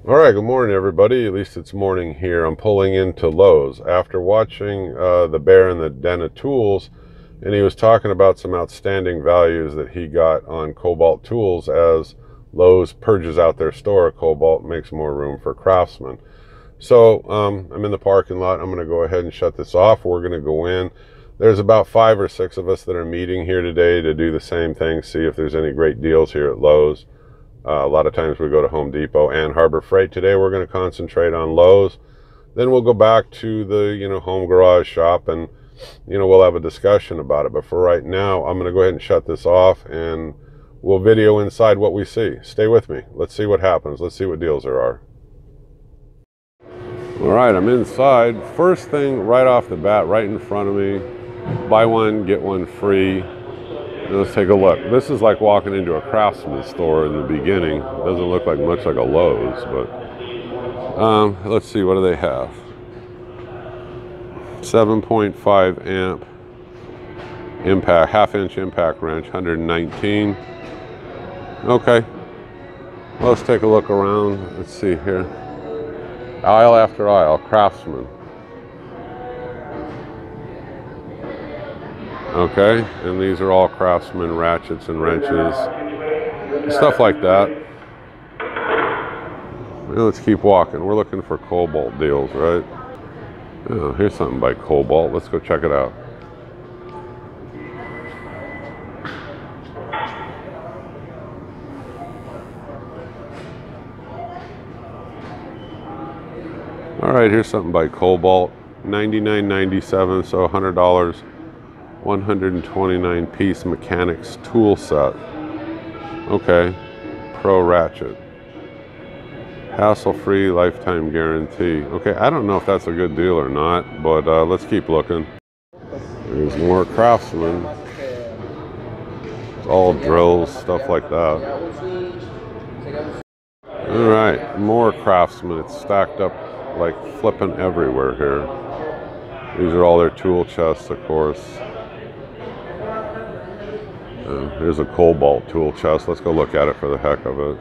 All right, good morning, everybody. At least it's morning here. I'm pulling into Lowe's after watching the bear in the den of tools, and he was talking about some outstanding values that he got on Kobalt tools as Lowe's purges out their store. Kobalt makes more room for Craftsman. So I'm in the parking lot. I'm going to go ahead and shut this off. We're going to go in. There's about 5 or 6 of us that are meeting here today to do the same thing, see if there's any great deals here at Lowe's. A lot of times we go to Home Depot and Harbor Freight. Today we're going to concentrate on Lowe's. Then we'll go back to the, home garage shop and, we'll have a discussion about it. But for right now, I'm going to go ahead and shut this off and we'll video inside what we see. Stay with me. Let's see what happens. Let's see what deals there are. All right, I'm inside. First thing right off the bat, right in front of me, buy one, get one free. Let's take a look. This is like walking into a Craftsman store in the beginning. It doesn't look like much like a Lowe's, but let's see, what do they have? 7.5 amp impact, half-inch impact wrench, 119. Okay, well, let's take a look around. Let's see here. Aisle after aisle, Craftsman. Okay, and these are all Craftsman ratchets and wrenches, stuff like that. Well, let's keep walking. We're looking for Cobalt deals, right? Oh, here's something by Cobalt. Let's go check it out. All right, here's something by Cobalt. $99.97, so $100. 129 piece mechanics tool set. Okay, pro ratchet, hassle-free lifetime guarantee. Okay, I don't know if that's a good deal or not, but let's keep looking. There's more Craftsman. It's all drills, stuff like that. All right, more Craftsman. It's stacked up like flipping everywhere here. These are all their tool chests, of course. Here's a Cobalt tool chest. Let's go look at it for the heck of it.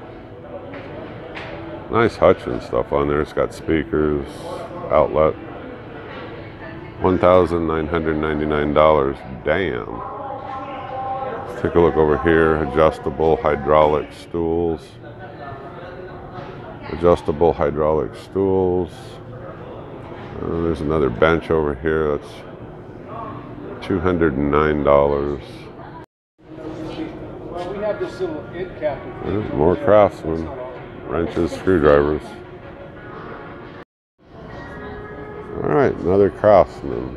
Nice Hutchins stuff on there. It's got speakers, outlet. $1,999. Damn. Let's take a look over here. Adjustable hydraulic stools. Adjustable hydraulic stools. There's another bench over here. That's $209. There's more Craftsman, wrenches, screwdrivers. All right, another Craftsman.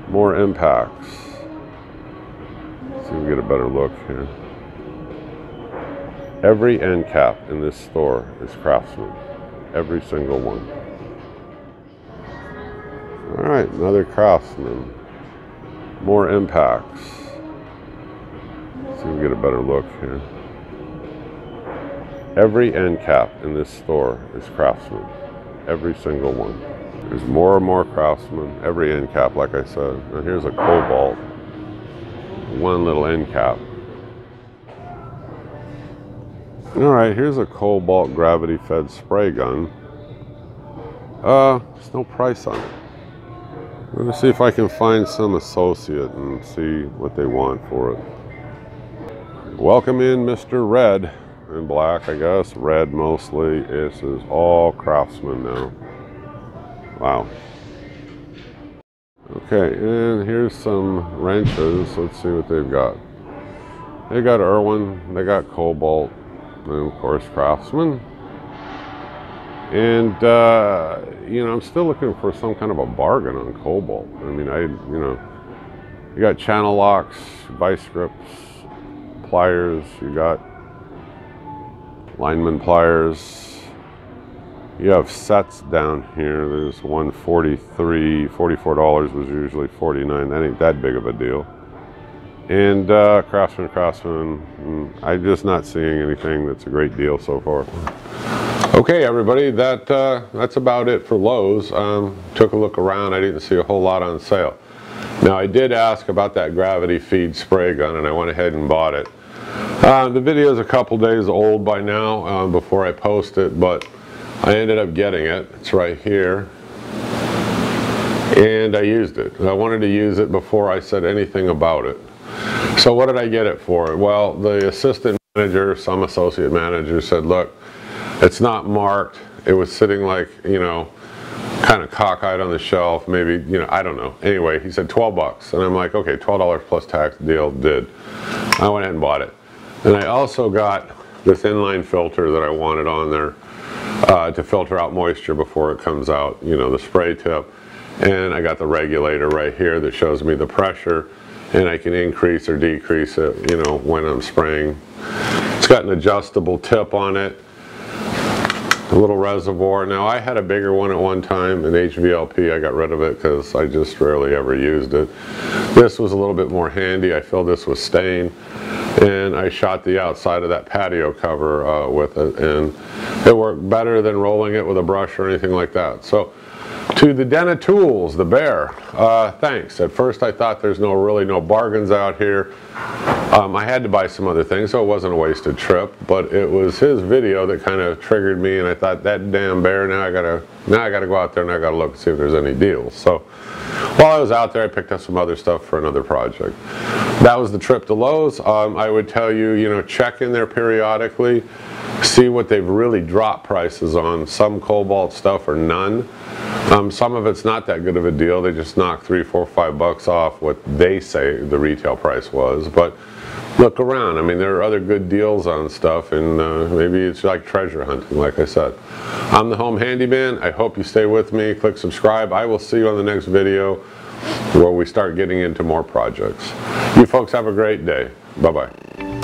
More impacts. Let's see if we get a better look here. Every end cap in this store is Craftsman. Every single one. All right, another Craftsman. More impacts. Let's see if we get a better look here. Every end cap in this store is Craftsman. Every single one. There's more and more Craftsman. Every end cap, like I said. Now here's a Cobalt. One little end cap. All right, here's a Cobalt gravity-fed spray gun. There's no price on it. I'm gonna see if I can find some associate and see what they want for it. Welcome in, Mr. Red and Black, I guess. Red mostly. This is all Craftsman now. Wow. Okay, and here's some wrenches. Let's see what they've got. They got Irwin, they got Cobalt, and of course Craftsman. And I'm still looking for some kind of a bargain on Cobalt. I mean, you got channel locks, vice grips, pliers, you got lineman pliers. You have sets down here. There's one $43, $44 was usually $49. That ain't that big of a deal. And Craftsman, I'm just not seeing anything that's a great deal so far. Okay, everybody, that's about it for Lowe's. Took a look around. I didn't see a whole lot on sale. Now, I did ask about that gravity feed spray gun, and I went ahead and bought it. The video is a couple days old by now before I post it, but I ended up getting it. It's right here. And I used it. I wanted to use it before I said anything about it. So what did I get it for? Well, the assistant manager, some associate manager said, look, it's not marked. It was sitting like, you know, kind of cockeyed on the shelf, maybe, you know, I don't know. Anyway, he said 12 bucks. And I'm like, okay, $12 plus tax, deal, did. I went ahead and bought it. And I also got this inline filter that I wanted on there to filter out moisture before it comes out, you know, the spray tip. And I got the regulator right here that shows me the pressure, and I can increase or decrease it, you know, when I'm spraying. It's got an adjustable tip on it, a little reservoir. Now I had a bigger one at one time, an HVLP. I got rid of it because I just rarely ever used it. This was a little bit more handy. I filled this with stain, and I shot the outside of that patio cover with it, and it worked better than rolling it with a brush or anything like that. So to the den of tools, the bear, thanks. At first I thought there's really no bargains out here. I had to buy some other things, so it wasn't a wasted trip, but it was his video that kind of triggered me, and I thought, that damn bear, now I gotta go out there and I gotta look and see if there's any deals. So while I was out there, I picked up some other stuff for another project. That was the trip to Lowe's. I would tell you, you know, check in there periodically, see what they've really dropped prices on. Some Cobalt stuff or none. Some of it's not that good of a deal. They just knock $3, $4, $5 off what they say the retail price was. But look around. I mean, there are other good deals on stuff, and maybe it's like treasure hunting, like I said. I'm the Home Handyman. I hope you stay with me. Click subscribe. I will see you on the next video where we start getting into more projects. You folks have a great day. Bye-bye.